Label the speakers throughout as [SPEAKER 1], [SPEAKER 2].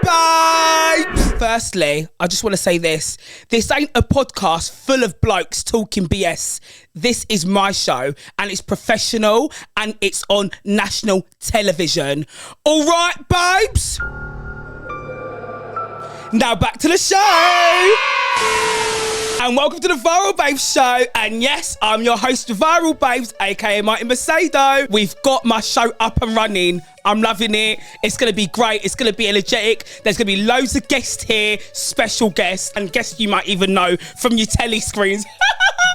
[SPEAKER 1] babes! Firstly, I just want to say this. This ain't a podcast full of blokes talking BS. This is my show and it's professional and it's on national television. All right, babes? Now back to the show. And welcome to the Viral Babes show. And yes, I'm your host, Viral Babes, aka Mighty Macedo. We've got my show up and running. I'm loving it. It's going to be great. It's going to be energetic. There's going to be loads of guests here, special guests, and guests you might even know from your telly screens.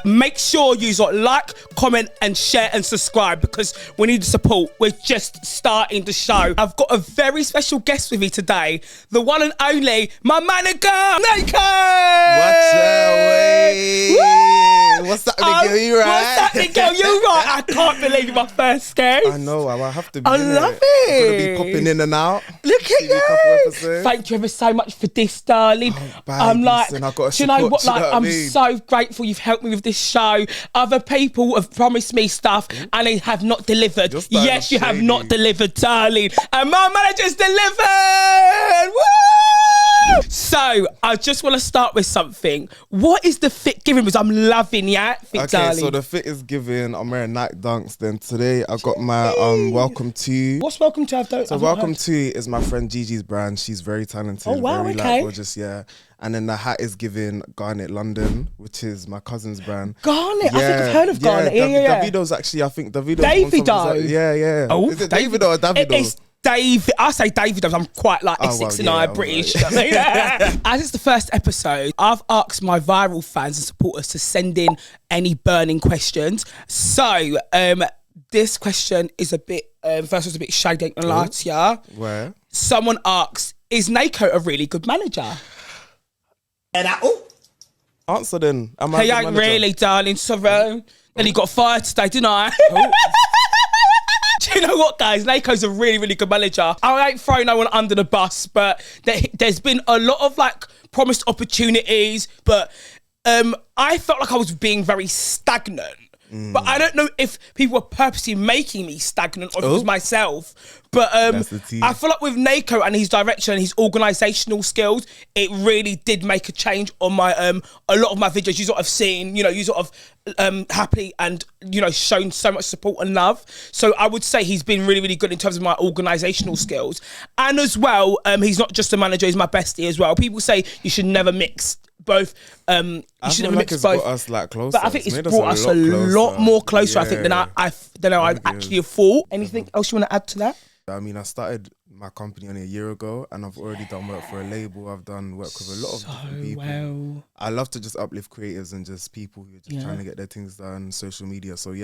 [SPEAKER 1] Make sure you like, comment, and share and subscribe because we need the support. We're just starting the show. I've got a very special guest with me today. The one and only, my manager, Naeco!
[SPEAKER 2] What's up, way? What's happening, girl? You right?
[SPEAKER 1] What's happening, girl? You right? I can't believe you're my first guest.
[SPEAKER 2] I know. I have to be.
[SPEAKER 1] I love it.
[SPEAKER 2] I'm going to be popping in and out.
[SPEAKER 1] Look at you. Thank you ever so much for this, darling.
[SPEAKER 2] Oh, babe,
[SPEAKER 1] I'm like,
[SPEAKER 2] listen, I've got
[SPEAKER 1] do you know what? Like, I'm so grateful you've helped me with this show. Other people have promised me stuff and they have not delivered. Yes, you have not delivered, darling. And my manager's delivered. Woo! So, I just want to start with something. What is the fit giving? Because I'm loving fit, darling.
[SPEAKER 2] So the fit is giving. I'm wearing Nike Dunks. Then today I got my welcome to.
[SPEAKER 1] What's welcome to?
[SPEAKER 2] Welcome to is my friend Gigi's brand. She's very talented.
[SPEAKER 1] Oh wow,
[SPEAKER 2] very,
[SPEAKER 1] okay.
[SPEAKER 2] Gorgeous, yeah. And then the hat is giving Garnet London, which is my cousin's brand.
[SPEAKER 1] Garnet? Yeah. I think I've heard of Garnet. Yeah.
[SPEAKER 2] Davido's actually, I think Davido's.
[SPEAKER 1] Davido?
[SPEAKER 2] Yeah.
[SPEAKER 1] Oh,
[SPEAKER 2] is it Davido or Davido?
[SPEAKER 1] It's David. I say Davido. I'm quite like Essex and I are British. Right. As it's the first episode, I've asked my viral fans and supporters to send in any burning questions. So, this question is a bit, first was a bit shady, ain't gonna lie to ya.
[SPEAKER 2] Where?
[SPEAKER 1] Someone asks, is Naeco a really good manager? And
[SPEAKER 2] answer then.
[SPEAKER 1] He ain't really, darling. Sorry. Then he got fired today, didn't I? Do you know what, guys? Naeco's a really, really good manager. I ain't throwing no one under the bus, but there's been a lot of promised opportunities, but I felt like I was being very stagnant. But I don't know if people were purposely making me stagnant or if it was myself. But I feel like with Naeco and his direction and his organisational skills, it really did make a change on my a lot of my videos. You sort of seen, you sort of happily and shown so much support and love. So I would say he's been really, really good in terms of my organisational skills. And as well, he's not just a manager; he's my bestie as well. People say you should never mix both. You should never mix both.
[SPEAKER 2] Got us closer.
[SPEAKER 1] But I think it's brought us a lot more closer. I think than I actually thought. Anything else you want to add to that?
[SPEAKER 2] I mean, I started my company only a year ago and I've already done work for a label. I've done work with a lot of different people.
[SPEAKER 1] Well.
[SPEAKER 2] I love to just uplift creatives and just people who are just trying to get their things done, social media. So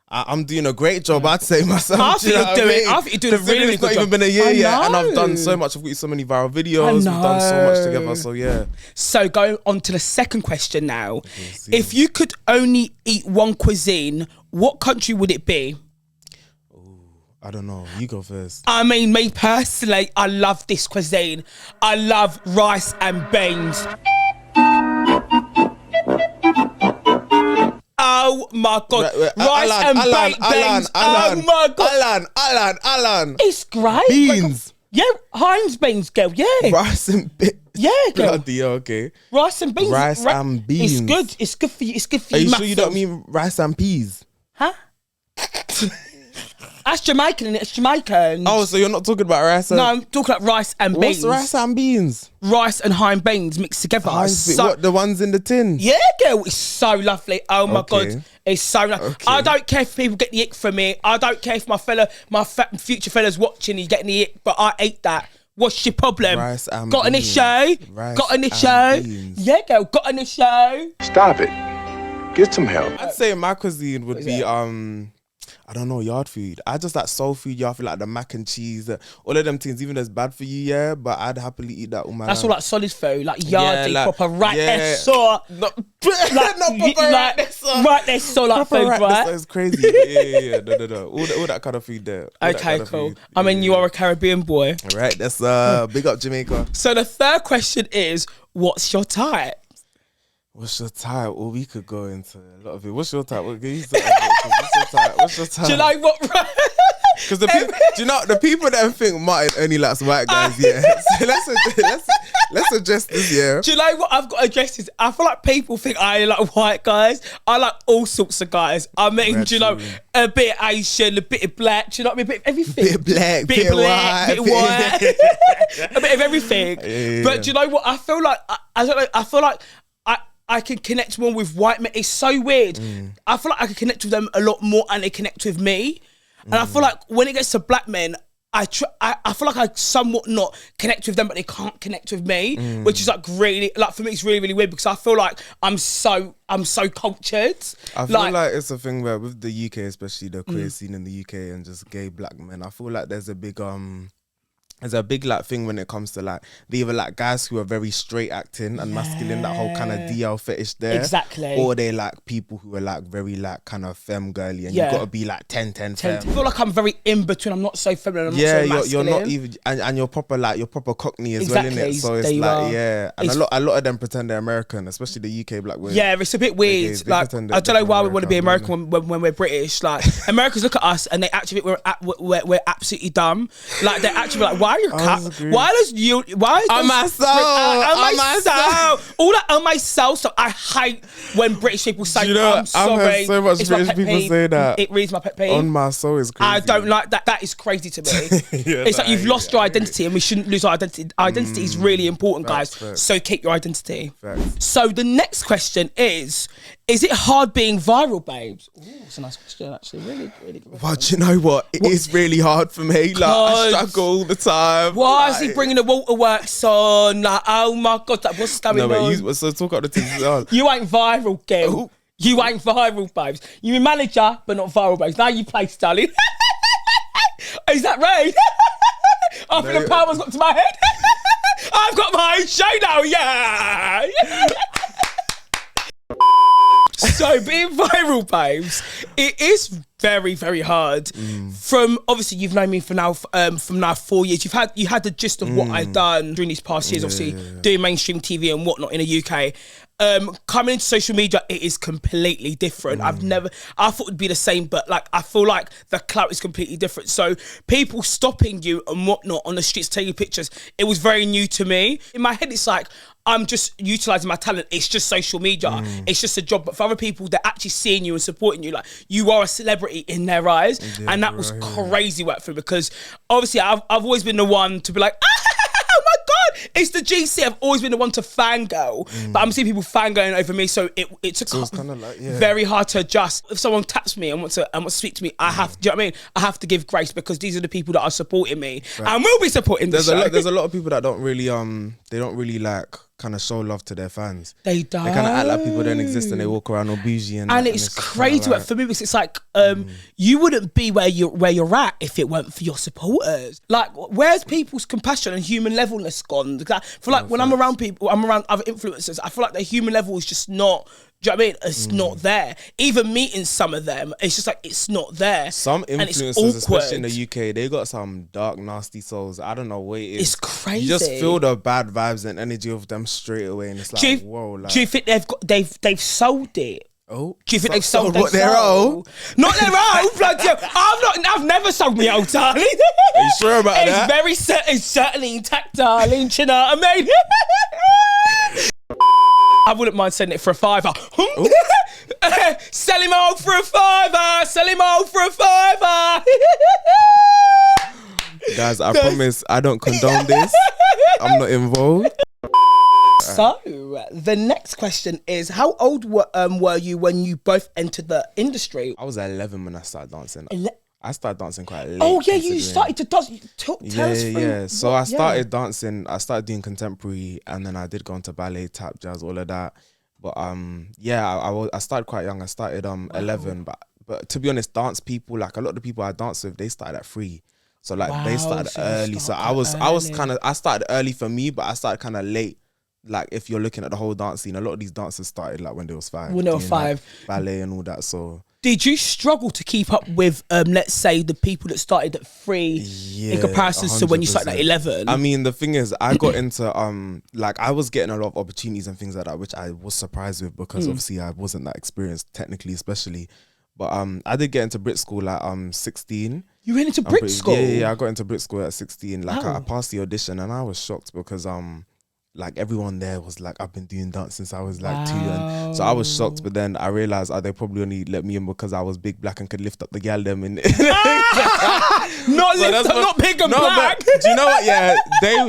[SPEAKER 2] I'm doing a great job, I'd say myself.
[SPEAKER 1] I think you're doing a really, really good job.
[SPEAKER 2] It's not even been a year yet and I've done so much. I've got so many viral videos. We've done so much together, so yeah.
[SPEAKER 1] So going on to the second question now. If you could only eat one cuisine, what country would it be?
[SPEAKER 2] I don't know. You go first.
[SPEAKER 1] I mean, me personally, I love this cuisine. I love rice and beans. Oh my God. Rice and baked beans. Oh my God.
[SPEAKER 2] Alan.
[SPEAKER 1] It's great.
[SPEAKER 2] Beans.
[SPEAKER 1] Yeah, Heinz beans, girl. Yeah.
[SPEAKER 2] Rice and beans.
[SPEAKER 1] Yeah, girl.
[SPEAKER 2] Bloody okay.
[SPEAKER 1] Rice and beans.
[SPEAKER 2] Rice and beans.
[SPEAKER 1] It's good. It's good for you. It's good for you.
[SPEAKER 2] Are you sure you don't mean rice and peas?
[SPEAKER 1] Huh? That's Jamaican, and it's Jamaican.
[SPEAKER 2] Oh, so you're not talking about rice and...
[SPEAKER 1] No, I'm talking about rice and beans.
[SPEAKER 2] What's rice and beans?
[SPEAKER 1] Rice and Heinz beans mixed together.
[SPEAKER 2] What, the ones in the tin?
[SPEAKER 1] Yeah, girl, it's so lovely. Oh my God, it's so lovely. Okay. I don't care if people get the ick from it. I don't care if my future fella's watching, he's getting the ick, but I ate that. What's your problem?
[SPEAKER 2] Rice and
[SPEAKER 1] got
[SPEAKER 2] beans.
[SPEAKER 1] An issue? Got an issue? Yeah, girl, got an issue?
[SPEAKER 3] Stop it. Get some help.
[SPEAKER 2] I'd say my cuisine would be I don't know, yard food. I just like soul food, yard food, like the mac and cheese, all of them things, even though it's bad for you, yeah, but I'd happily eat that all my life.
[SPEAKER 1] All like solid food, like yard proper right there,
[SPEAKER 2] not proper right
[SPEAKER 1] there, so like food, right?
[SPEAKER 2] That's crazy. Yeah. No. All that kind of food there.
[SPEAKER 1] Okay, cool. I mean, you are a Caribbean boy.
[SPEAKER 2] All right, that's big up Jamaica.
[SPEAKER 1] So the third question is, what's your type?
[SPEAKER 2] What's your type? Well, we could go into a lot of it. What's your type? What's your type?
[SPEAKER 1] Do you know what?
[SPEAKER 2] Because do you know the people that think Martin only likes white guys? Yeah. So let's address this. Yeah.
[SPEAKER 1] Do you know what I've got to address this? I feel like people think I like white guys. I like all sorts of guys. I mean, do you know, a bit Asian, a bit of black. Do you know what I mean? A bit of everything.
[SPEAKER 2] Bit of black,
[SPEAKER 1] bit of white, bit of white. A bit of everything.
[SPEAKER 2] Yeah.
[SPEAKER 1] But do you know what? I feel like I don't know. I feel like I can connect more with white men. It's so weird. I feel like I can connect with them a lot more, and they connect with me. And I feel like when it gets to black men, I feel like I somewhat not connect with them, but they can't connect with me, which is like really, like for me, it's really, really weird because I feel like I'm so cultured.
[SPEAKER 2] I feel like it's a thing where with the UK, especially the queer scene in the UK and just gay black men, I feel like there's a big like thing when it comes to like they either like guys who are very straight acting and masculine, that whole kind of DL fetish there,
[SPEAKER 1] exactly,
[SPEAKER 2] or they like people who are like very like kind of femme girly, and you got to be like 10 femme.
[SPEAKER 1] I feel like I'm very in between. I'm not so feminine. I'm not so masculine.
[SPEAKER 2] You're not even, and you're proper like you're proper Cockney as well, innit? So it's like and a lot of them pretend they're American, especially the UK black women.
[SPEAKER 1] Yeah, it's a bit weird. They like I don't know why we want to be American when we're British. Like Americans look at us and they actually think we're absolutely dumb. Like they're actually like, why are you? Why does you? Why is
[SPEAKER 2] on my soul?
[SPEAKER 1] On my soul? All that on my soul stuff. I hate when British people say,
[SPEAKER 2] you know,
[SPEAKER 1] "I'm sorry."
[SPEAKER 2] I've heard so much British people say that.
[SPEAKER 1] It reads my pet peeve.
[SPEAKER 2] On my soul is crazy.
[SPEAKER 1] I don't like that. That is crazy to me. It's like you've lost your identity, and we shouldn't lose our identity. Identity is really important, guys. So keep your identity. So the next question is it hard being viral, babes? Ooh, it's a nice question, actually. Really, really good.
[SPEAKER 2] Well, do you know what? It is really hard for me. Like, I struggle all the time.
[SPEAKER 1] Why is he bringing the waterworks on? Like, oh my God, what's going on?
[SPEAKER 2] So talk about the things.
[SPEAKER 1] You ain't viral, girl. You ain't viral, babes. You're a manager, but not viral, babes. Now you play, darling. Is that right? I think the power's got to my head. I've got my own show now, yeah. So being viral, babes, it is very, very hard. From obviously you've known me from now 4 years. You had the gist of what I've done during these past years. Obviously doing mainstream TV and whatnot in the UK. Coming into social media, it is completely different. I thought it'd be the same, but like I feel like the clout is completely different. So people stopping you and whatnot on the streets, taking pictures, it was very new to me. In my head, it's like I'm just utilising my talent. It's just social media. It's just a job. But for other people, they're actually seeing you and supporting you. Like you are a celebrity in their eyes, and that was crazy work for me because obviously I've always been the one to be like, oh my God, it's the GC. I've always been the one to fangirl, but I'm seeing people fangirling over me. So it took very hard to adjust. If someone taps me and wants to speak to me, I have. Do you know what I mean? I have to give grace because these are the people that are supporting me and will be supporting the show.
[SPEAKER 2] There's a lot of people that don't really like kind of show love to their fans.
[SPEAKER 1] They don't.
[SPEAKER 2] They kind of act like people don't exist and they walk around all bougie and
[SPEAKER 1] it's crazy. Like, for me, because it's like you wouldn't be where you're at if it weren't for your supporters. Like, where's people's compassion and human levelness gone? Because I feel like when I'm around people, I'm around other influencers, I feel like their human level is just not. Do you know what I mean? It's not there. Even meeting some of them, it's just like it's not there.
[SPEAKER 2] Some influencers, especially in the UK, they got some dark, nasty souls. I don't know what it is.
[SPEAKER 1] It's crazy.
[SPEAKER 2] You just feel the bad vibes and energy of them straight away, and it's like, whoa. Like,
[SPEAKER 1] do you think they've sold it?
[SPEAKER 2] Oh,
[SPEAKER 1] do you think they've sold
[SPEAKER 2] their own?
[SPEAKER 1] Not their own. I've never sold my own, darling.
[SPEAKER 2] Are you sure about that?
[SPEAKER 1] It's certainly intact, darling. Do you know what I mean? I wouldn't mind selling it for $5. Sell him out for $5. Sell him out for $5.
[SPEAKER 2] Guys, I promise I don't condone this. I'm not involved.
[SPEAKER 1] So the next question is, how old were you when you both entered the industry?
[SPEAKER 2] I was 11 when I started dancing. I started dancing quite late.
[SPEAKER 1] Oh yeah, you started to dance. Tell us through.
[SPEAKER 2] Yeah. So I started dancing. I started doing contemporary, and then I did go into ballet, tap, jazz, all of that. But I started quite young. I started 11. But to be honest, dance people, like a lot of the people I danced with, they started at 3. So like they started early. So I started early for me, but I started kind of late. Like if you're looking at the whole dance scene, a lot of these dancers started like when they was 5.
[SPEAKER 1] When they were 5,
[SPEAKER 2] like, ballet and all that. So. Did
[SPEAKER 1] you struggle to keep up with, let's say, the people that started at 3 in comparison 100%. To when you started at 11?
[SPEAKER 2] I mean, the thing is, I got into, like, I was getting a lot of opportunities and things like that, which I was surprised with because obviously I wasn't that experienced, technically, especially. But I did get into Brit school at 16.
[SPEAKER 1] You went into Brit school?
[SPEAKER 2] Yeah, I got into Brit school at 16. Like
[SPEAKER 1] Oh.
[SPEAKER 2] I passed the audition and I was shocked because like everyone there was like, I've been doing dance since I was like 2, and so I was shocked. But then I realized they probably only let me in because I was big, black, and could lift up the gal them in.
[SPEAKER 1] Not big and black.
[SPEAKER 2] But do you know what? Yeah,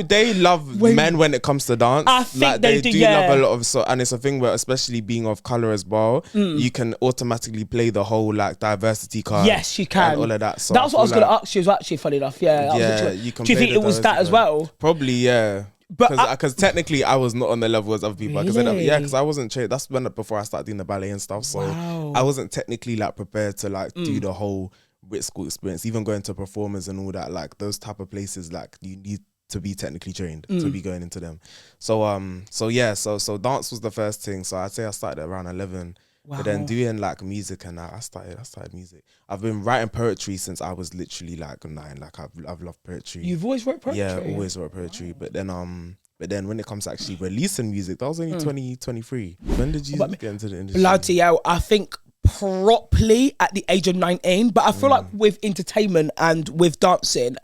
[SPEAKER 2] they love men when it comes to dance.
[SPEAKER 1] I think
[SPEAKER 2] like,
[SPEAKER 1] they do, yeah.
[SPEAKER 2] love a lot of and it's a thing where, especially being of color as well, you can automatically play the whole like diversity card.
[SPEAKER 1] Yes, you can.
[SPEAKER 2] And all of that. So
[SPEAKER 1] that's what I was going to ask you. As well, actually, funny enough. Yeah.
[SPEAKER 2] Yeah, you can.
[SPEAKER 1] Do you think it was that as well?
[SPEAKER 2] Probably, yeah.
[SPEAKER 1] But
[SPEAKER 2] Because technically I was not on the level as other people.
[SPEAKER 1] Really?
[SPEAKER 2] Because I wasn't trained. That's when before I started doing the ballet and stuff. So I wasn't technically like prepared to like do the whole Brit school experience. Even going to performers and all that, like those type of places, like you need to be technically trained to be going into them. So so dance was the first thing. So I'd say I started at around 11.
[SPEAKER 1] Wow.
[SPEAKER 2] But then doing like music and that, I started music. I've been writing poetry since I was literally like 9. Like I've loved poetry.
[SPEAKER 1] You've always wrote poetry?
[SPEAKER 2] Yeah, always wrote poetry. But then when it comes to actually releasing music, that was only 2023. When did you get into the industry?
[SPEAKER 1] Bloody hell, I think properly at the age of 19, but I feel like with entertainment and with dancing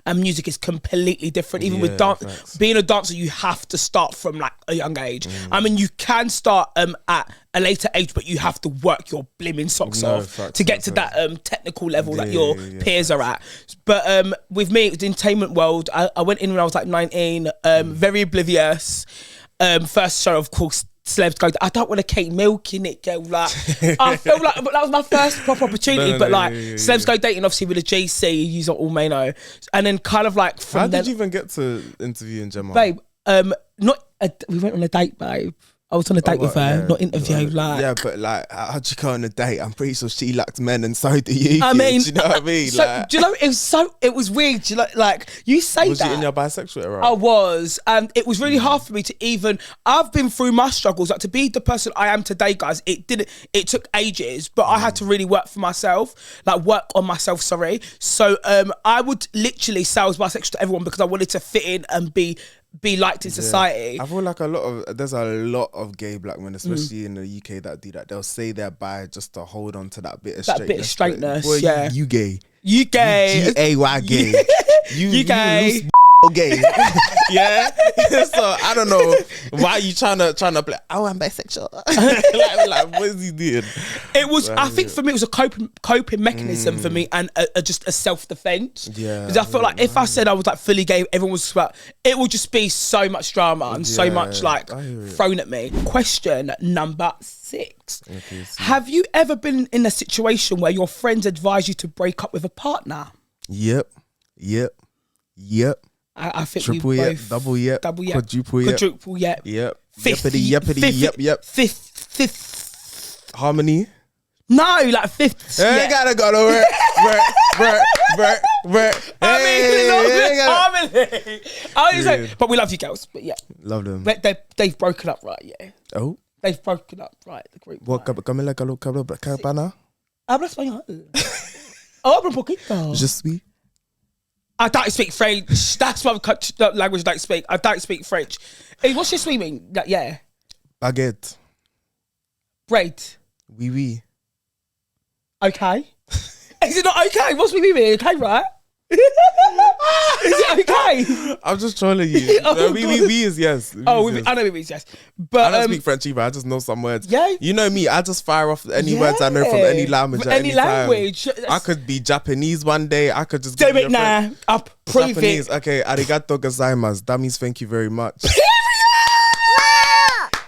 [SPEAKER 1] and music is completely different. Even with dance, being a dancer, you have to start from like a young age. I mean, you can start at a later age, but you have to work your blimmin' socks off to get to that technical level that your peers are at. But with me, the entertainment world, I went in when I was like 19, very oblivious. First show, of course, celebs go, I don't want to Kate Milk in it, girl. Like, I feel like, but that was my first proper opportunity. Celebs go dating, obviously with a GC, use all Mano, and then kind of like from.
[SPEAKER 2] How did you even get to interviewing Gemma?
[SPEAKER 1] Babe, we went on a date, babe. I was on a date with her, not interview.
[SPEAKER 2] Yeah, but like, how'd you go on a date? I'm pretty sure she liked men, and so do you.
[SPEAKER 1] I mean,
[SPEAKER 2] do you know what I mean?
[SPEAKER 1] So,
[SPEAKER 2] like,
[SPEAKER 1] do you know? It was weird. Do you know, like you say
[SPEAKER 2] was
[SPEAKER 1] that.
[SPEAKER 2] you in your bisexual era?
[SPEAKER 1] I was, and it was really hard for me to even. I've been through my struggles. Like to be the person I am today, guys. It took ages, but I had to really work for myself. Like work on myself. Sorry. So I would literally say I was bisexual to everyone because I wanted to fit in and be liked in society.
[SPEAKER 2] I feel like there's a lot of gay black men, especially in the UK, that do that. They'll say they're bi just to hold on to that bit of
[SPEAKER 1] straightness.
[SPEAKER 2] Boy,
[SPEAKER 1] yeah,
[SPEAKER 2] you gay.
[SPEAKER 1] You gay.
[SPEAKER 2] You gay. You gay. You gay. Yeah. So I don't know why you trying to play. Oh, I'm bisexual. like what is he doing?
[SPEAKER 1] It was. I think for me, it was a coping mechanism for me, and just a self defense. Yeah. Because I felt like if I said I was like fully gay, everyone was about. It would just be so much drama and so much like thrown at me. Question number 6. Okay, have you ever been in a situation where your friends advise you to break up with a partner?
[SPEAKER 2] Yep.
[SPEAKER 1] I think
[SPEAKER 2] triple yep, double yep, quadruple yep. Yep. Fifth. Harmony.
[SPEAKER 1] No, like fifth.
[SPEAKER 2] Ain't gotta go to work.
[SPEAKER 1] Harmony. I was like, but we love you girls. But yeah,
[SPEAKER 2] love them.
[SPEAKER 1] They've broken up, right? Yeah.
[SPEAKER 2] Oh.
[SPEAKER 1] They've broken up, right? The group.
[SPEAKER 2] What? Camila Cabana.
[SPEAKER 1] Habla español. Habla un poquito.
[SPEAKER 2] Je suis.
[SPEAKER 1] I don't speak French. That's what language I don't speak. I don't speak French. Hey, what's your sweet mean? Yeah.
[SPEAKER 2] Baguette.
[SPEAKER 1] Bread.
[SPEAKER 2] Oui.
[SPEAKER 1] Okay. Is it not okay? What's sweet mean? Okay, right? Is it okay?
[SPEAKER 2] I'm just trolling you. Oui is yes.
[SPEAKER 1] I know oui is yes. But
[SPEAKER 2] I don't speak French either. I just know some words.
[SPEAKER 1] Yeah.
[SPEAKER 2] You know me. I just fire off any words I know from any language.
[SPEAKER 1] Any language.
[SPEAKER 2] I could be Japanese one day. I could just
[SPEAKER 1] do it now. I'll prove
[SPEAKER 2] Japanese.
[SPEAKER 1] it.
[SPEAKER 2] Okay. Arigato gozaimasu. That means thank you very much.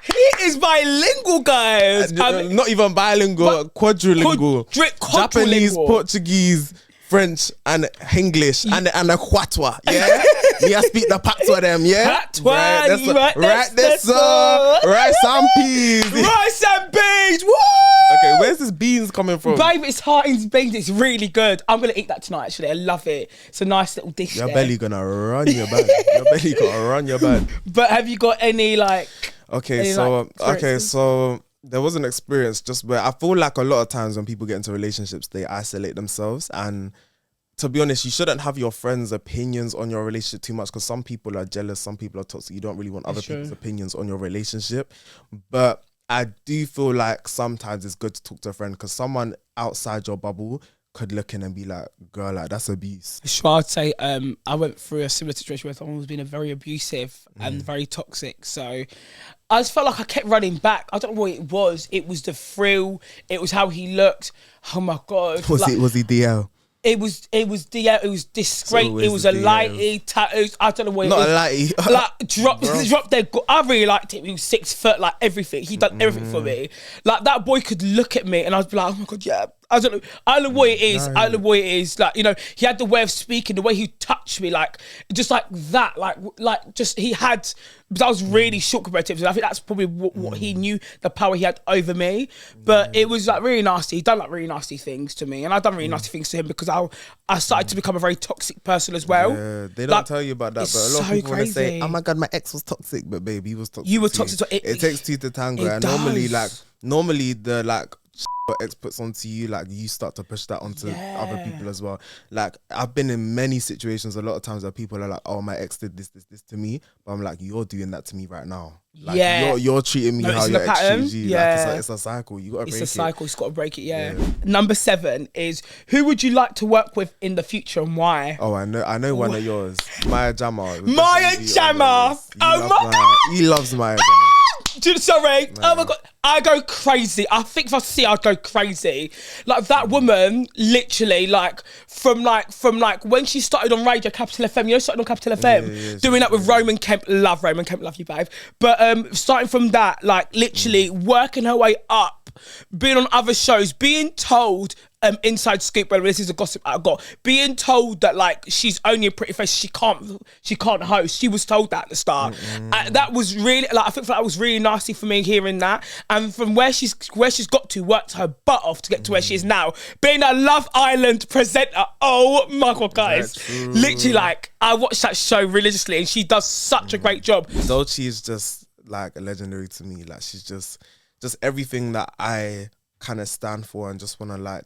[SPEAKER 1] He is bilingual, guys.
[SPEAKER 2] Not even bilingual. Quadrilingual. Japanese, Portuguese, French and English and a Quatwa, yeah? Me I speak the Patois them, yeah?
[SPEAKER 1] Patois,
[SPEAKER 2] rice and peas.
[SPEAKER 1] Rice and beans, woo!
[SPEAKER 2] Okay, where's this beans coming from?
[SPEAKER 1] Babe, it's Harting's beans, it's really good. I'm going to eat that tonight, actually. I love it. It's a nice little dish.
[SPEAKER 2] Your belly gonna run your bad. Your belly gonna run your bad.
[SPEAKER 1] But have you got any, like...
[SPEAKER 2] So there was an experience just where I feel like a lot of times when people get into relationships, they isolate themselves. And to be honest, you shouldn't have your friends' opinions on your relationship too much because some people are jealous, some people are toxic. You don't really want other people's opinions on your relationship. But I do feel like sometimes it's good to talk to a friend, because someone outside your bubble could look in and be like, girl, like that's abuse.
[SPEAKER 1] Sure, I'd say I went through a similar situation where someone was being very abusive and very toxic. So I just felt like I kept running back. I don't know what it was. It was the thrill. It was how he looked. Oh my God.
[SPEAKER 2] Was he DL?
[SPEAKER 1] It was DL. It was disgrace. It was a lighty, tattoos. I don't know what it
[SPEAKER 2] Not
[SPEAKER 1] was.
[SPEAKER 2] a lighty.
[SPEAKER 1] Like drop dead. I really liked him. He was 6 foot, like everything. He done everything for me. Like that boy could look at me and I'd be like, oh my God, yeah. I don't know what it is. I don't know what it is. Like, you know, he had the way of speaking, the way he touched me, like just like that. Like just he had. Because I was really short compared to him. So I think that's probably what he knew, the power he had over me. But it was like really nasty. He done like really nasty things to me, and I've done really nasty things to him because I started to become a very toxic person as well.
[SPEAKER 2] Yeah, they don't tell you about that, but a lot of people want to say, "Oh my God, my ex was toxic," but babe, he was toxic.
[SPEAKER 1] You were
[SPEAKER 2] too.
[SPEAKER 1] toxic.
[SPEAKER 2] It takes two to tango, and normally the like your ex puts onto you, like you start to push that onto other people as well. Like I've been in many situations a lot of times where people are like, oh, my ex did this to me, but I'm like, you're doing that to me right now. Like you're treating me how your ex treats you. Like it's a cycle. You gotta break it.
[SPEAKER 1] It's a cycle. You've got to break it. Yeah. Number 7 is, who would you like to work with in the future and why?
[SPEAKER 2] Oh, I know one of yours, Maya Jama.
[SPEAKER 1] Maya Jama. Oh my God.
[SPEAKER 2] He loves Maya Jama.
[SPEAKER 1] Sorry. Oh my God. I go crazy. I think if I see, I'd go crazy. Like that woman, literally, from when she started on radio, Capital FM. You know, started on Capital FM, doing that with Roman Kemp. Love Roman Kemp. Love you, babe. But starting from that, like literally working her way up, being on other shows, being told. Inside scoop, by the way, this is a gossip I got. Being told that like she's only a pretty face, she can't host. She was told that at the start. That was really I think that was really nasty for me hearing that. And from where she's got to, worked her butt off to get to where she is now, being a Love Island presenter. Oh my God, guys! Literally, like I watched that show religiously, and she does such a great job.
[SPEAKER 2] Dolce is just like a legendary to me. Like she's just everything that I kind of stand for and just want to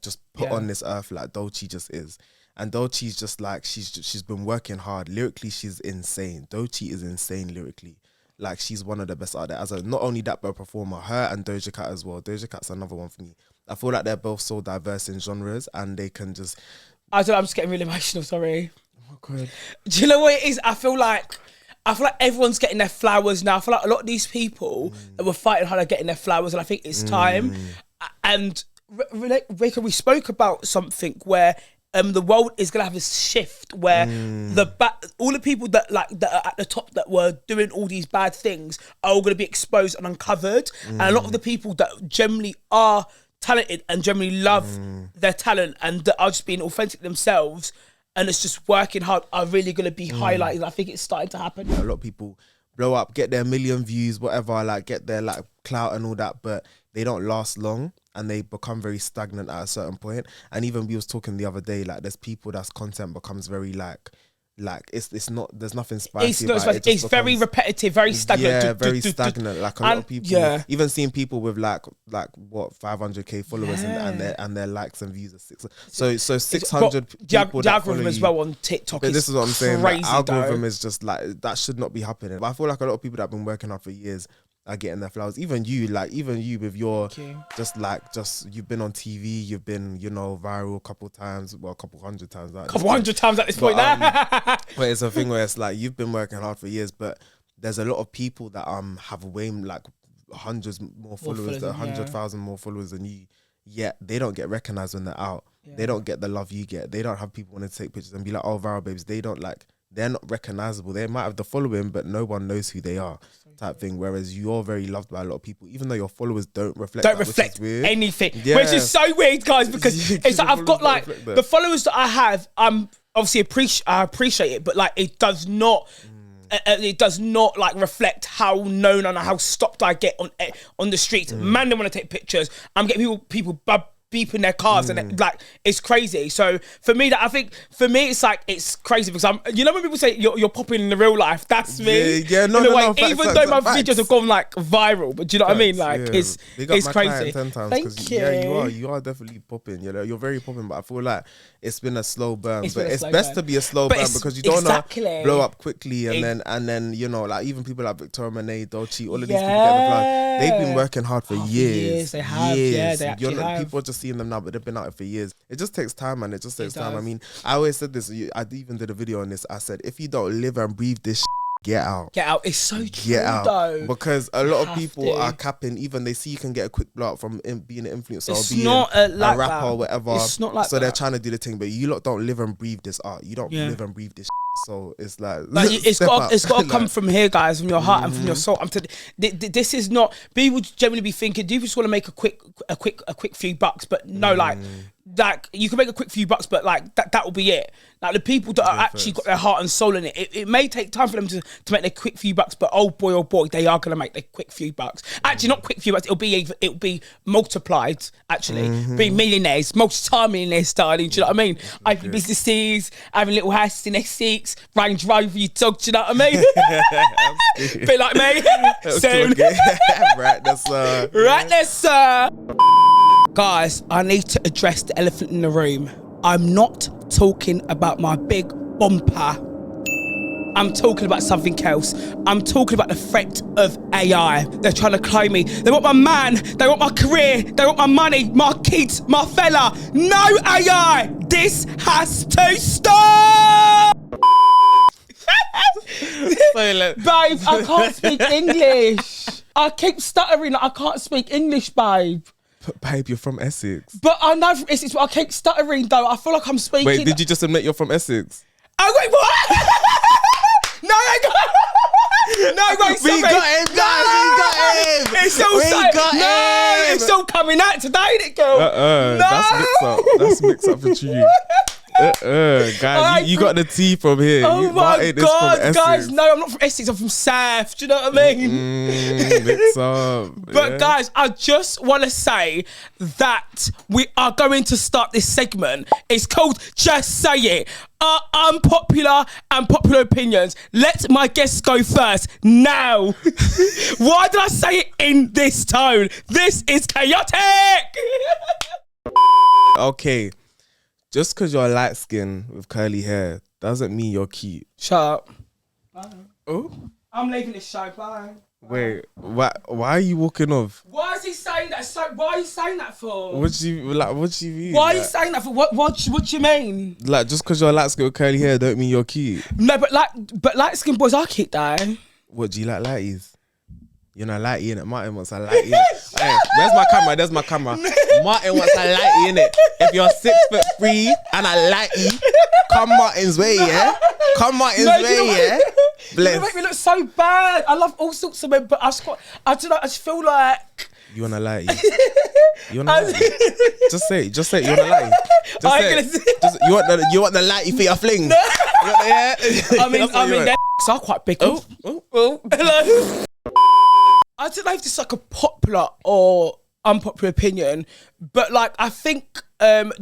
[SPEAKER 2] just put on this earth. Like Dolce just is, and Dolce's just like she's been working hard lyrically. She's insane. Dolce is insane lyrically. Like she's one of the best out there. As a not only that, but a performer. Her and Doja Cat as well. Doja Cat's another one for me. I feel like they're both so diverse in genres, and they can just.
[SPEAKER 1] I don't know, I'm just getting really emotional. Sorry.
[SPEAKER 2] Oh God.
[SPEAKER 1] Do you know what it is? I feel like everyone's getting their flowers now. I feel like a lot of these people that were fighting hard are getting their flowers, and I think it's time. And Rika, we spoke about something where the world is gonna have a shift where all the people that are at the top that were doing all these bad things are all gonna be exposed and uncovered, and a lot of the people that generally are talented and generally love their talent and that are just being authentic themselves. And it's just working hard are really going to be highlighted. I think it's starting to happen.
[SPEAKER 2] A lot of people blow up, get their 1 million views, whatever, like get their like clout and all that, but they don't last long and they become very stagnant at a certain point. And even we was talking the other day, like there's people that's content becomes very like it's not, there's nothing spicy.
[SPEAKER 1] It's not spicy. It's very repetitive, very stagnant.
[SPEAKER 2] Yeah, very stagnant. Like a lot of people, even seeing people with like what 500k followers and their likes and views are 6. So 600 people.
[SPEAKER 1] The algorithm as well on TikTok.
[SPEAKER 2] But this is what I'm saying.
[SPEAKER 1] Crazy,
[SPEAKER 2] the algorithm is just like that should not be happening. But I feel like a lot of people that have been working hard for years are getting their flowers. Even you with your you've been on TV, you've been viral a couple times, well, a couple hundred times at this point now. But it's a thing where it's like you've been working hard for years, but there's a lot of people that have way like hundreds more followers, 100,000 more followers than you, yet they don't get recognized when they're out. They don't get the love you get. They don't have people want to take pictures and be like, oh, viral babes. They don't they're not recognizable. They might have the following, but no one knows who they are, type thing. Whereas you're very loved by a lot of people, even though your followers don't reflect
[SPEAKER 1] anything, which is so weird, guys, because it's like I've got like the followers that I have. I'm obviously I appreciate it, but like it does not. It does not like reflect how known and how stopped I get on the streets. Man, they want to take pictures. I'm getting people beeping their cars and like it's crazy. So for me, I think it's like it's crazy because you know when people say you're popping in the real life, that's me.
[SPEAKER 2] Yeah, no,
[SPEAKER 1] in a way,
[SPEAKER 2] no, facts,
[SPEAKER 1] even
[SPEAKER 2] facts,
[SPEAKER 1] though my
[SPEAKER 2] facts.
[SPEAKER 1] videos have gone like viral, but do you know what I mean? Like it's
[SPEAKER 2] my
[SPEAKER 1] crazy.
[SPEAKER 2] 10 times,
[SPEAKER 1] Thank you.
[SPEAKER 2] Yeah, you are definitely popping. You know, you're very popping, but I feel like it's been a slow burn.
[SPEAKER 1] It's
[SPEAKER 2] But
[SPEAKER 1] been a
[SPEAKER 2] it's
[SPEAKER 1] slow
[SPEAKER 2] best
[SPEAKER 1] burn.
[SPEAKER 2] to be a slow
[SPEAKER 1] But
[SPEAKER 2] burn
[SPEAKER 1] it's-
[SPEAKER 2] because you don't
[SPEAKER 1] exactly.
[SPEAKER 2] want to blow up quickly and then you know, like even people like Victoria Monet, Dolce, all of these people get the blood. They've been working hard for years.
[SPEAKER 1] They have. Yeah, they actually have.
[SPEAKER 2] People are just seeing them now, but they've been out for years. It just takes time, man. It just takes time. I
[SPEAKER 1] does.
[SPEAKER 2] mean, I always said this. I even did a video on this. I said, if you don't live and breathe this, get out.
[SPEAKER 1] Get out. It's so true,
[SPEAKER 2] Get out,
[SPEAKER 1] though.
[SPEAKER 2] because a lot of
[SPEAKER 1] have
[SPEAKER 2] people
[SPEAKER 1] to.
[SPEAKER 2] are capping. Even they see you can get a quick blow up from being an influencer
[SPEAKER 1] It's
[SPEAKER 2] or being
[SPEAKER 1] not
[SPEAKER 2] a
[SPEAKER 1] like
[SPEAKER 2] rapper
[SPEAKER 1] that.
[SPEAKER 2] or whatever.
[SPEAKER 1] It's not like
[SPEAKER 2] so they're
[SPEAKER 1] that.
[SPEAKER 2] trying to do the thing, but you lot don't live and breathe this art. You don't
[SPEAKER 1] Yeah.
[SPEAKER 2] live and breathe this. So it's like
[SPEAKER 1] It's
[SPEAKER 2] step
[SPEAKER 1] got
[SPEAKER 2] up.
[SPEAKER 1] to come
[SPEAKER 2] Like,
[SPEAKER 1] from here, guys, from your heart and from your soul. This is not. People generally be thinking, do you just want to make a quick few bucks? But no, like you can make a quick few bucks, but like that will be it. Like the people that are actually got their heart and soul in it. It may take time for them to make their quick few bucks, but oh boy, they are gonna make their quick few bucks. Actually, not quick few bucks. It'll be multiplied. Actually, be millionaires, multi-millionaires, darling. Do you know what I mean? Open businesses, having little houses in Essex, Range Rover, your dog. Do you know what I mean? Be like me. Soon.
[SPEAKER 2] Right, that's
[SPEAKER 1] Right there, sir. Guys, I need to address the elephant in the room. I'm not talking about my big bumper. I'm talking about something else. I'm talking about the threat of AI. They're trying to claim me. They want my man. They want my career. They want my money, my kids, my fella. No AI. This has to stop. Babe, I can't speak English. I keep stuttering. I can't speak English, babe.
[SPEAKER 2] Babe, you're from Essex.
[SPEAKER 1] But I know from Essex, but I keep stuttering though. I feel like I'm speaking.
[SPEAKER 2] Wait, did you just admit you're from Essex?
[SPEAKER 1] Oh wait, what? No, I got. No, wait, sorry.
[SPEAKER 2] We got him, guys. We got him.
[SPEAKER 1] It's all It's all coming out today, ain't it, girl? No.
[SPEAKER 2] That's mix up. That's mix up for you. Guys,
[SPEAKER 1] Alright,
[SPEAKER 2] you got the tea from here.
[SPEAKER 1] Oh my God, guys! No, I'm not from Essex. I'm from South. Do you know what I mean?
[SPEAKER 2] Mix up.
[SPEAKER 1] But guys, I just want to say that we are going to start this segment. It's called Just Say It. Unpopular and popular opinions. Let my guests go first now. Why did I say it in this tone? This is chaotic.
[SPEAKER 2] Okay, just because you're light skinned with curly hair doesn't mean you're cute.
[SPEAKER 1] Shut up.
[SPEAKER 2] Oh,
[SPEAKER 1] I'm leaving this show. Bye.
[SPEAKER 2] wait, why are you walking off?
[SPEAKER 1] Why is he saying that? Why are you saying that for?
[SPEAKER 2] What do you mean?
[SPEAKER 1] Why are you saying that for? What do you mean?
[SPEAKER 2] Like, just because you're light skinned with curly hair don't mean you're cute.
[SPEAKER 1] No, but light skinned boys are cute though.
[SPEAKER 2] What, do you like lighties? You're not lighty, innit? Martin wants a lighty, innit? Hey, where's my camera? There's my camera. Martin wants a lighty, innit? If you're 6'3" and a lighty, come Martin's way, yeah? Come Martin's way, yeah? Bless.
[SPEAKER 1] You make me look so bad. I love all sorts of men, but I don't know. I just feel like
[SPEAKER 2] You want a lighty? You want a lighty? Just say it. You want a lighty? Just say it. You want the lighty for your fling? Yeah?
[SPEAKER 1] I mean, their are quite big. Oh, hello. I don't know if this is like a popular or unpopular opinion, but like I think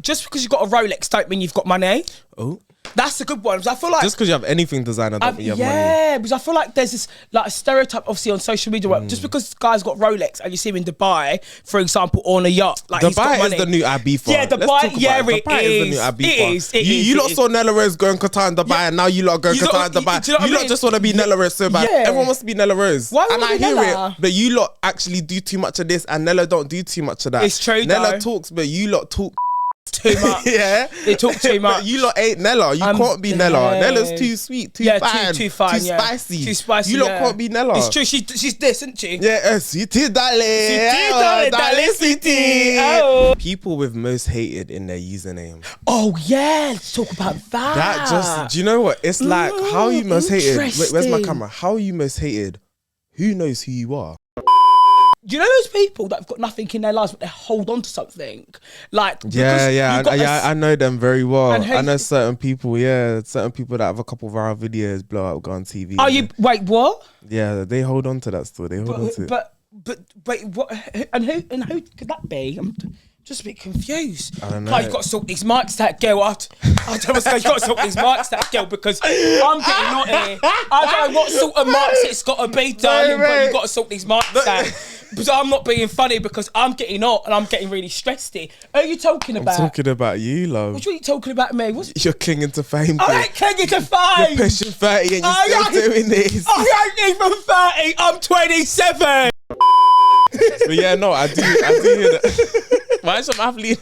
[SPEAKER 1] just because you've got a Rolex don't mean you've got money.
[SPEAKER 2] Oh.
[SPEAKER 1] That's a good one. Because I feel like
[SPEAKER 2] Just because you have anything designer don't mean you have money.
[SPEAKER 1] yeah, because I feel like there's this like a stereotype obviously on social media where just because guys got Rolex and you see him in Dubai, for example, or on a yacht, like he's got
[SPEAKER 2] Dubai
[SPEAKER 1] money.
[SPEAKER 2] is the new Ibiza.
[SPEAKER 1] Yeah, Dubai. Yeah,
[SPEAKER 2] Dubai is the new Ibiza.
[SPEAKER 1] It is.
[SPEAKER 2] You lot saw Nella Rose going Qatar and Dubai, and now you lot going
[SPEAKER 1] You
[SPEAKER 2] Qatar
[SPEAKER 1] lot-
[SPEAKER 2] and Dubai.
[SPEAKER 1] do you know what I
[SPEAKER 2] You lot
[SPEAKER 1] mean?
[SPEAKER 2] just want to be Nella Rose so bad.
[SPEAKER 1] Yeah.
[SPEAKER 2] Everyone wants to be Nella Rose.
[SPEAKER 1] Why
[SPEAKER 2] and
[SPEAKER 1] would
[SPEAKER 2] I
[SPEAKER 1] we be
[SPEAKER 2] hear
[SPEAKER 1] Nella?
[SPEAKER 2] it, but you lot actually do too much of this, and Nella don't do too much of that.
[SPEAKER 1] It's true,
[SPEAKER 2] Nella
[SPEAKER 1] though.
[SPEAKER 2] talks, but you lot talk
[SPEAKER 1] Too much.
[SPEAKER 2] yeah.
[SPEAKER 1] They talk too much.
[SPEAKER 2] But you lot ain't Nella. You can't be Nella.
[SPEAKER 1] dead.
[SPEAKER 2] Nella's too sweet, too fine,
[SPEAKER 1] too fine,
[SPEAKER 2] too
[SPEAKER 1] yeah.
[SPEAKER 2] spicy.
[SPEAKER 1] Too spicy.
[SPEAKER 2] You lot
[SPEAKER 1] yeah.
[SPEAKER 2] can't be Nella.
[SPEAKER 1] It's true. She's this, isn't she?
[SPEAKER 2] Yeah, sweetie darling.
[SPEAKER 1] Darling, sweetie. Oh.
[SPEAKER 2] People with most hated in their username.
[SPEAKER 1] Oh yeah, let's talk about that.
[SPEAKER 2] That just, do you know what? It's like, how are you most hated? Wait, where's my
[SPEAKER 1] Interesting.
[SPEAKER 2] camera? How are you most hated? Who knows who you are?
[SPEAKER 1] Do you know those people that have got nothing in their lives but they hold on to something? Like
[SPEAKER 2] I know them very well.
[SPEAKER 1] And
[SPEAKER 2] I know certain people that have a couple viral videos blow up, go on TV.
[SPEAKER 1] Are you wait what?
[SPEAKER 2] Yeah, they hold on to that still. They hold on to it.
[SPEAKER 1] But wait, what? And who could that be? I'm Just a bit confused.
[SPEAKER 2] I don't know.
[SPEAKER 1] Like, you got to sort these mics out, girl. I don't know what's going on. You got to sort these mics out, girl, because I'm getting naughty. I don't know what sort of mics it's got to be, darling, but you got to sort these mics out. But I'm not being funny because I'm getting hot and I'm getting really stressed here. Who are you talking about?
[SPEAKER 2] I'm talking about you, love.
[SPEAKER 1] What are you talking about me?
[SPEAKER 2] You're clinging to fame.
[SPEAKER 1] I ain't clinging to fame.
[SPEAKER 2] You're pushing 30 and you're still doing this.
[SPEAKER 1] I ain't even 30. I'm 27.
[SPEAKER 2] But yeah, no, I do hear that. Why is some athlete?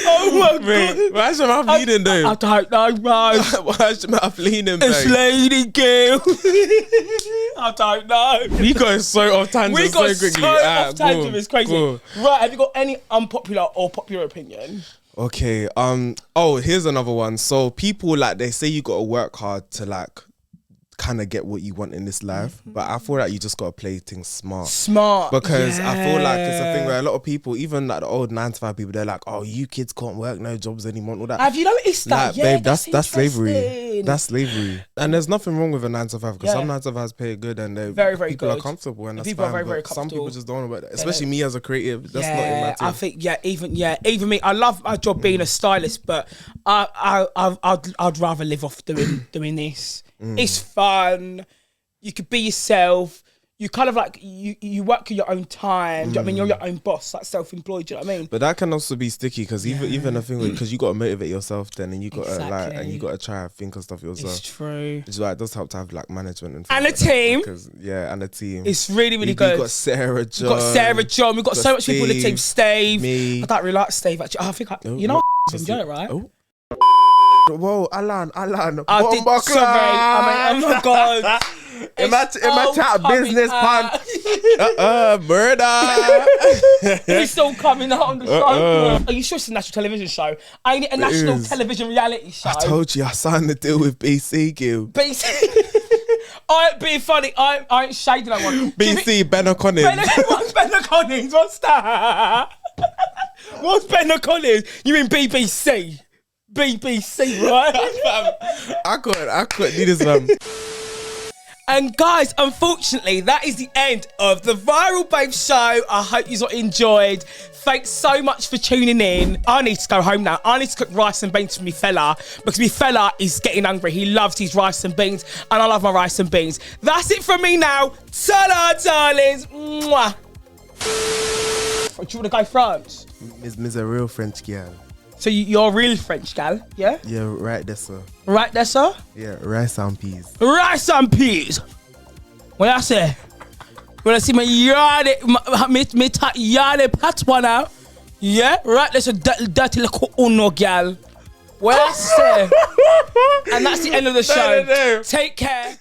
[SPEAKER 1] Oh my God.
[SPEAKER 2] Why is some athlete though?
[SPEAKER 1] I don't know, bro.
[SPEAKER 2] Why is some athlete, babe?
[SPEAKER 1] It's lady girl. I don't know.
[SPEAKER 2] We got so off tangent
[SPEAKER 1] We got
[SPEAKER 2] so quickly.
[SPEAKER 1] off tangent. It's crazy.
[SPEAKER 2] Cool.
[SPEAKER 1] Right, have you got any unpopular or popular opinion?
[SPEAKER 2] Okay. Oh, here's another one. So people like they say you gotta work hard to like kind of get what you want in this life, but I feel like you just gotta play things smart. Because I feel like it's a thing where a lot of people, even like the old 9-to-5 people, they're like, "Oh, you kids can't work, no jobs anymore." All that.
[SPEAKER 1] Have you noticed that?
[SPEAKER 2] Like,
[SPEAKER 1] Yeah,
[SPEAKER 2] babe, that's slavery.
[SPEAKER 1] interesting.
[SPEAKER 2] That's slavery. And there's nothing wrong with a 9-to-5 because
[SPEAKER 1] Yeah.
[SPEAKER 2] some 9-to-5s pay good and they
[SPEAKER 1] Very, very
[SPEAKER 2] people
[SPEAKER 1] good.
[SPEAKER 2] are comfortable and that's
[SPEAKER 1] People are
[SPEAKER 2] fine.
[SPEAKER 1] very, very
[SPEAKER 2] But some
[SPEAKER 1] comfortable.
[SPEAKER 2] people just don't want to. Especially me as a creative, that's not in my team.
[SPEAKER 1] I think even me. I love my job being a stylist, but I'd rather live off doing this. It's fun. You could be yourself. You kind of like you work in your own time. Do you know what I mean? You're your own boss, like self-employed. Do you know what I mean?
[SPEAKER 2] But that can also be sticky because even the thing because you got to motivate yourself then, and you got to like, and you got to try and think of stuff yourself.
[SPEAKER 1] It's true.
[SPEAKER 2] It's like it does help to have like management and
[SPEAKER 1] And
[SPEAKER 2] things
[SPEAKER 1] a
[SPEAKER 2] like that,
[SPEAKER 1] team.
[SPEAKER 2] because, and a team.
[SPEAKER 1] It's really, really
[SPEAKER 2] We
[SPEAKER 1] good.
[SPEAKER 2] got Sarah John.
[SPEAKER 1] We've got Sarah John. We've got so much people in the team. Steve.
[SPEAKER 2] Me.
[SPEAKER 1] I don't really like Steve actually. I think you know him, do you know it, right?
[SPEAKER 2] Oh. Whoa, Alan.
[SPEAKER 1] I did.
[SPEAKER 2] Bomba
[SPEAKER 1] Sorry. I mean, oh my God.
[SPEAKER 2] In my chat business
[SPEAKER 1] out.
[SPEAKER 2] pan. Murder.
[SPEAKER 1] It's all coming out on the show. Are you sure it's a national television show? Ain't it a national
[SPEAKER 2] is.
[SPEAKER 1] television reality show?
[SPEAKER 2] I told you I signed the deal with BC, Gil.
[SPEAKER 1] BC. I ain't being funny. I ain't shading that one.
[SPEAKER 2] BC, Ben O'Connor.
[SPEAKER 1] What's Ben O'Connor? What's that? What's Ben O'Connor? You in BBC? BBC, right?
[SPEAKER 2] I couldn't need this, man.
[SPEAKER 1] And guys, unfortunately, that is the end of the Viral Babe Show. I hope you all enjoyed. Thanks so much for tuning in. I need to go home now. I need to cook rice and beans for me fella because me fella is getting hungry. He loves his rice and beans and I love my rice and beans. That's it from me now. Ta-da, darlings. Mwah. Do you want to go France?
[SPEAKER 2] Miss a real French girl.
[SPEAKER 1] So you're a real French gal, yeah?
[SPEAKER 2] Yeah, right there, sir.
[SPEAKER 1] Right there, sir?
[SPEAKER 2] Yeah, rice and peas.
[SPEAKER 1] Rice and peas. What I say? When I see my yard, me yard pat one out. Yeah, right. There's a dirty little uno gal. What I say? And that's the end of the show. Take care.